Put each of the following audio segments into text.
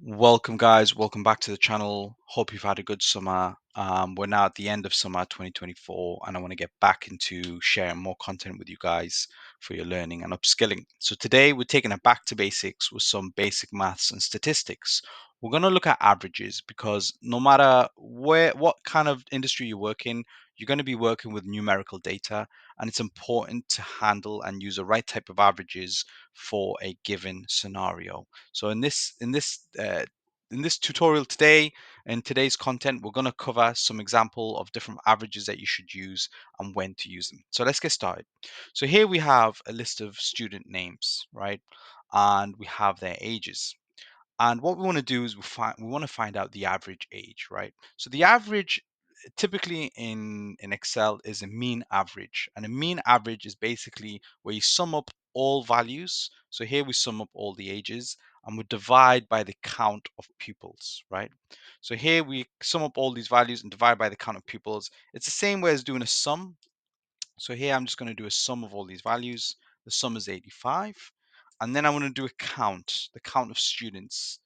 Welcome, guys. Welcome back to the channel. Hope you've had a good summer. We're now at the end of summer 2024, and I want to get back into sharing more content with you guys for your learning and upskilling. So, today we're taking it back to basics with some basic maths and statistics. We're going to look at averages because no matter what kind of industry you work in, you're going to be working with numerical data, and it's important to handle and use the right type of averages for a given scenario. So in this tutorial today, in today's content, we're going to cover some example of different averages that you should use and when to use them. So let's get started. So here we have a list of student names, right? And we have their ages. And what we want to do is we want to find out the average age, right? So the average typically in Excel is a mean average. And a mean average is basically where you sum up all values. So here we sum up all the ages and we divide by the count of pupils, right? So here we sum up all these values and divide by the count of pupils. It's the same way as doing a sum. So here I'm just going to do a sum of all these values. The sum is 85. And then I want to do a count, the count of students.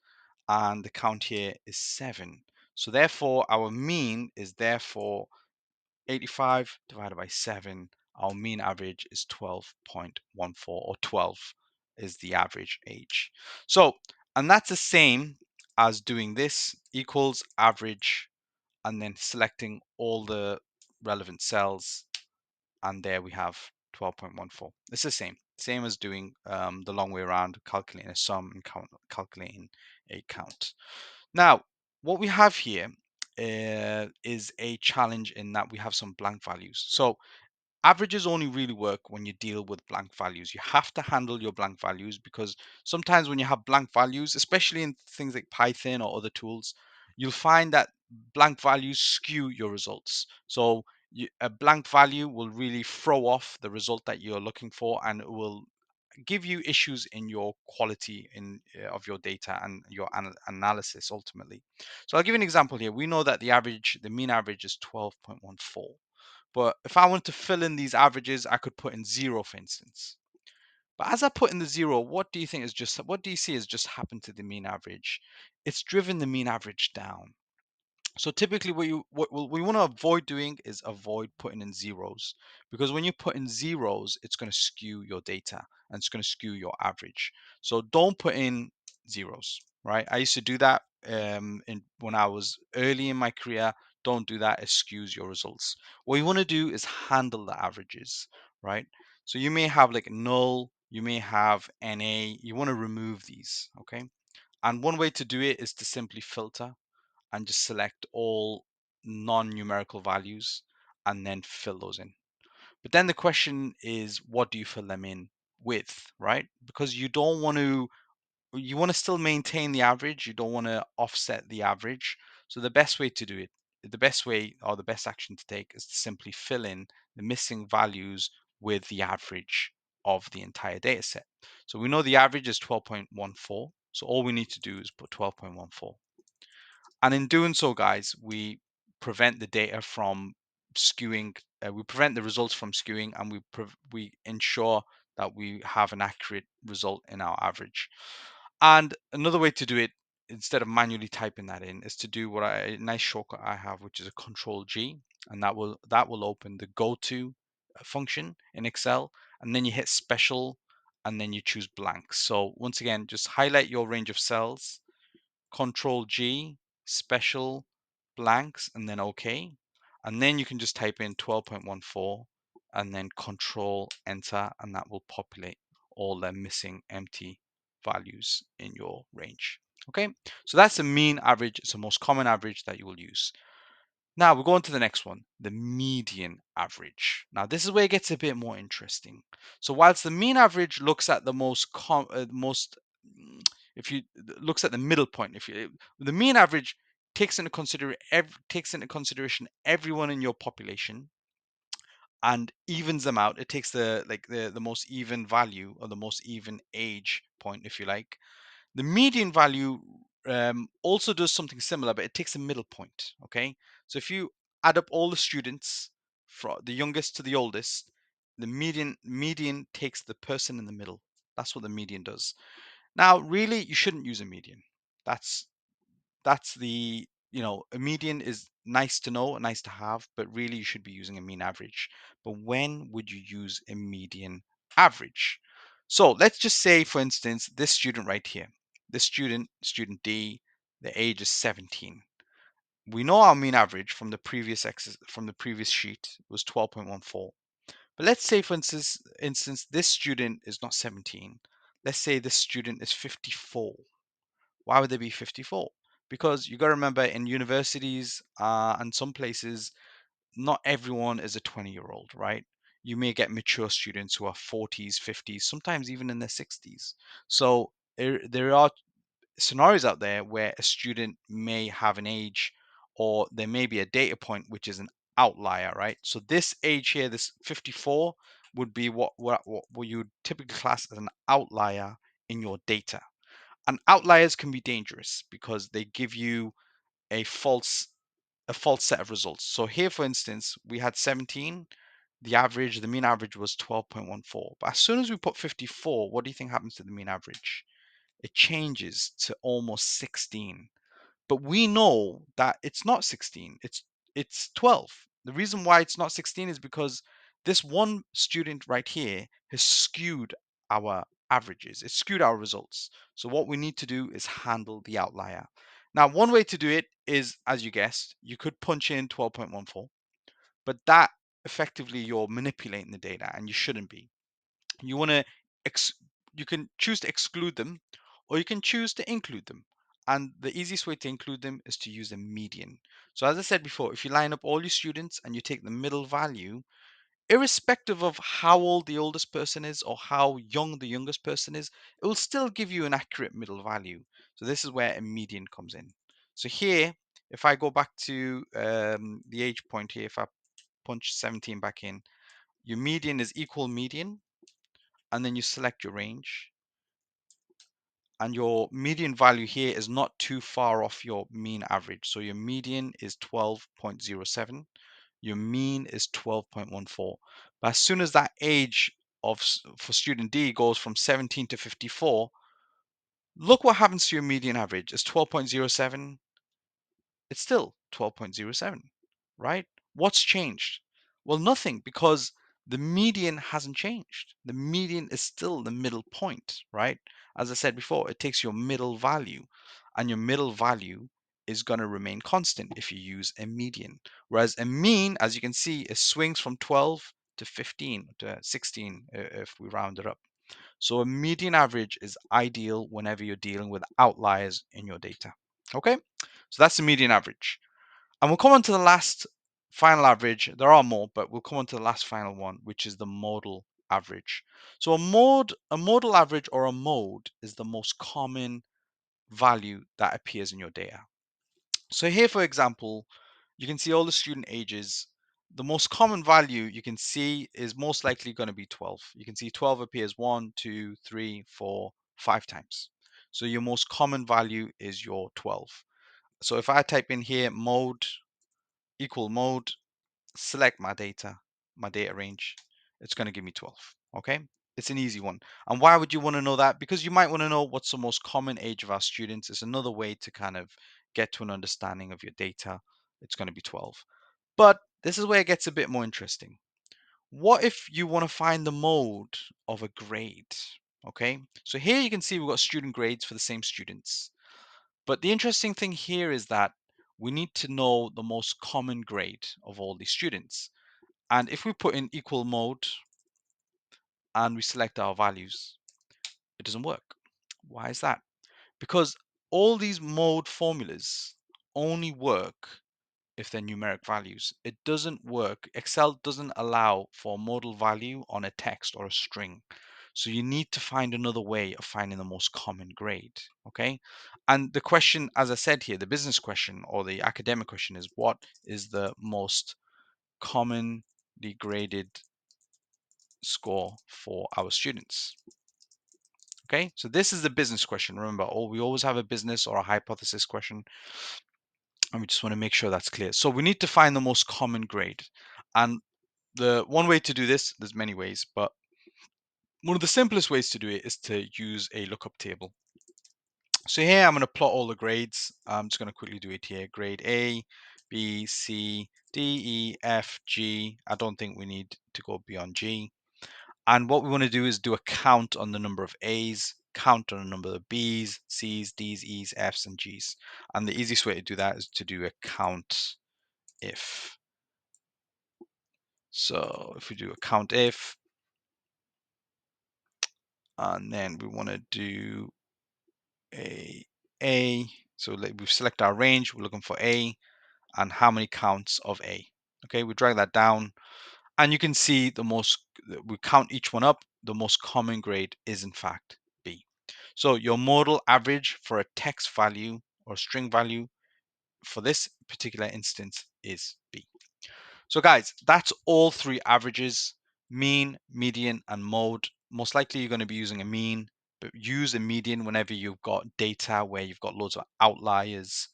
And the count here is 7. So therefore, our mean is therefore 85 divided by 7. Our mean average is 12.14, or 12 is the average age. So, and that's the same as doing this equals average and then selecting all the relevant cells, and there we have 12.14. It's the same as doing the long way around, calculating a sum and calculating a count. Now, what we have here is a challenge in that we have some blank values. So averages only really work when you deal with blank values. You have to handle your blank values because sometimes when you have blank values, especially in things like Python or other tools, you'll find that blank values skew your results. So a blank value will really throw off the result that you're looking for, and it will give you issues in your quality of your data and your analysis ultimately. So I'll give you an example here. We know that the mean average is 12.14. But if I want to fill in these averages, I could put in 0, for instance. But as I put in the 0, what do you see has just happened to the mean average? It's driven the mean average down. So typically what we want to avoid doing is avoid putting in zeros, because when you put in zeros, it's going to skew your data and it's going to skew your average. So don't put in zeros, right? I used to do that when I was early in my career. Don't do that. It skews your results. What you want to do is handle the averages, right? So you may have like null, you may have NA. You want to remove these, okay? And one way to do it is to simply filter and just select all non-numerical values and then fill those in. But then the question is, what do you fill them in with, right? Because you want to still maintain the average. You don't want to offset the average. So the best way to do it, the best way or the best action to take is to simply fill in the missing values with the average of the entire data set. So we know the average is 12.14. So all we need to do is put 12.14. And in doing so, guys, we prevent the data from skewing. We prevent the results from skewing, and we ensure that we have an accurate result in our average. And another way to do it, instead of manually typing that in, is to do a nice shortcut I have, which is a Control G, and that will open the go to function in Excel, and then you hit Special, and then you choose blanks. So once again, just highlight your range of cells, Control G, special, blanks, and then OK. And then you can just type in 12.14 and then Control Enter, and that will populate all the missing empty values in your range. Okay, so that's the mean average. It's the most common average that you will use. Now we're going to the next one, the median average. Now this is where it gets a bit more interesting. So whilst the mean average looks at the if you looks at the middle point, if you the mean average takes into consideration everyone in your population and evens them out. It takes the most even value or the most even age point, if you like. The median value also does something similar, but it takes a middle point. Okay, so if you add up all the students from the youngest to the oldest, the median takes the person in the middle. That's what the median does. Now, really, you shouldn't use a median. That's that's the, a median is nice to know, nice to have, but really you should be using a mean average. But when would you use a median average? So let's just say, for instance, this student right here, this student D, the age is 17. We know our mean average from the previous sheet was 12.14. But let's say, for instance, this student is not 17. Let's say this student is 54. Why would they be 54? Because you got to remember, in universities and some places, not everyone is a 20-year-old, right? You may get mature students who are 40s, 50s, sometimes even in their 60s. So there are scenarios out there where a student may have an age, or there may be a data point which is an outlier, right? So this age here, this 54, would be what you would typically class as an outlier in your data. And outliers can be dangerous because they give you a false set of results. So here, for instance, we had 17. The mean average was 12.14. But as soon as we put 54, what do you think happens to the mean average? It changes to almost 16. But we know that it's not 16, it's 12. The reason why it's not 16 is because this one student right here has skewed our averages. It's skewed our results. So what we need to do is handle the outlier. Now, one way to do it is, as you guessed, you could punch in 12.14, but that effectively you're manipulating the data and you shouldn't be. You want to ex- you can choose to exclude them, or you can choose to include them. And the easiest way to include them is to use a median. So as I said before, if you line up all your students and you take the middle value, irrespective of how old the oldest person is or how young the youngest person is, it will still give you an accurate middle value. So this is where a median comes in. So here, if I go back to the age point here, if I punch 17 back in, your median is equal median, and then you select your range, and your median value here is not too far off your mean average. So your median is 12.07, your mean is 12.14. But as soon as that age for student D goes from 17 to 54, look what happens to your median average. It's 12.07. It's still 12.07, right? What's changed? Well, nothing, because the median hasn't changed. The median is still the middle point, right? As I said before, it takes your middle value, and your middle value is going to remain constant if you use a median. Whereas a mean, as you can see, it swings from 12 to 15 to 16 if we round it up. So a median average is ideal whenever you're dealing with outliers in your data. Okay, so that's the median average. And we'll come on to the last final average. There are more, but we'll come on to the last final one, which is the modal average. So a modal average, or a mode, is the most common value that appears in your data. So here, for example, you can see all the student ages. The most common value you can see is most likely going to be 12. You can see 12 appears 1, 2, 3, 4, 5 times. So your most common value is your 12. So if I type in here mode equal mode, select my data range, it's going to give me 12. Okay, it's an easy one. And why would you want to know that? Because you might want to know what's the most common age of our students. It's another way to kind of get to an understanding of your data. It's going to be 12. But this is where it gets a bit more interesting. What if you want to find the mode of a grade? Okay, so here you can see we've got student grades for the same students. But the interesting thing here is that we need to know the most common grade of all these students. And if we put in equal mode and we select our values, it doesn't work. Why is that? Because all these mode formulas only work if they're numeric values. It doesn't work. Excel doesn't allow for a modal value on a text or a string. So you need to find another way of finding the most common grade. Okay. And the question, as I said here, the business question or the academic question is, what is the most commonly graded score for our students? Okay, so this is the business question. Remember, we always have a business or a hypothesis question, and we just want to make sure that's clear. So we need to find the most common grade. And the one way to do this, there's many ways, but one of the simplest ways to do it is to use a lookup table. So here I'm going to plot all the grades. I'm just going to quickly do it here. Grade A, B, C, D, E, F, G. I don't think we need to go beyond G. And what we want to do is do a count on the number of A's, count on the number of B's, C's, D's, E's, F's, and G's. And the easiest way to do that is to do a count if. So if we do a count if, and then we want to do a, so we select our range, we're looking for A, and how many counts of A. Okay, we drag that down, and you can see we count each one up, the most common grade is in fact B. So your modal average for a text value or string value for this particular instance is B. So guys, that's all three averages: mean, median, and mode. Most likely you're going to be using a mean, but use a median whenever you've got data where you've got loads of outliers.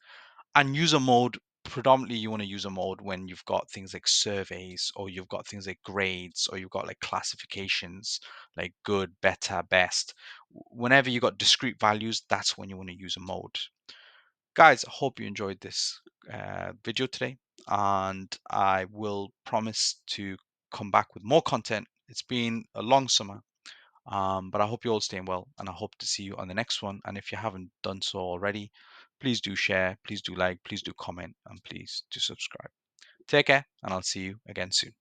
And use a mode, predominantly you want to use a mode when you've got things like surveys, or you've got things like grades, or you've got like classifications like good, better, best. Whenever you've got discrete values, that's when you want to use a mode. Guys, I hope you enjoyed this video today, and I will promise to come back with more content. It's been a long summer, but I hope you're all staying well, and I hope to see you on the next one. And if you haven't done so already, please do share, please do like, please do comment, and please do subscribe. Take care, and I'll see you again soon.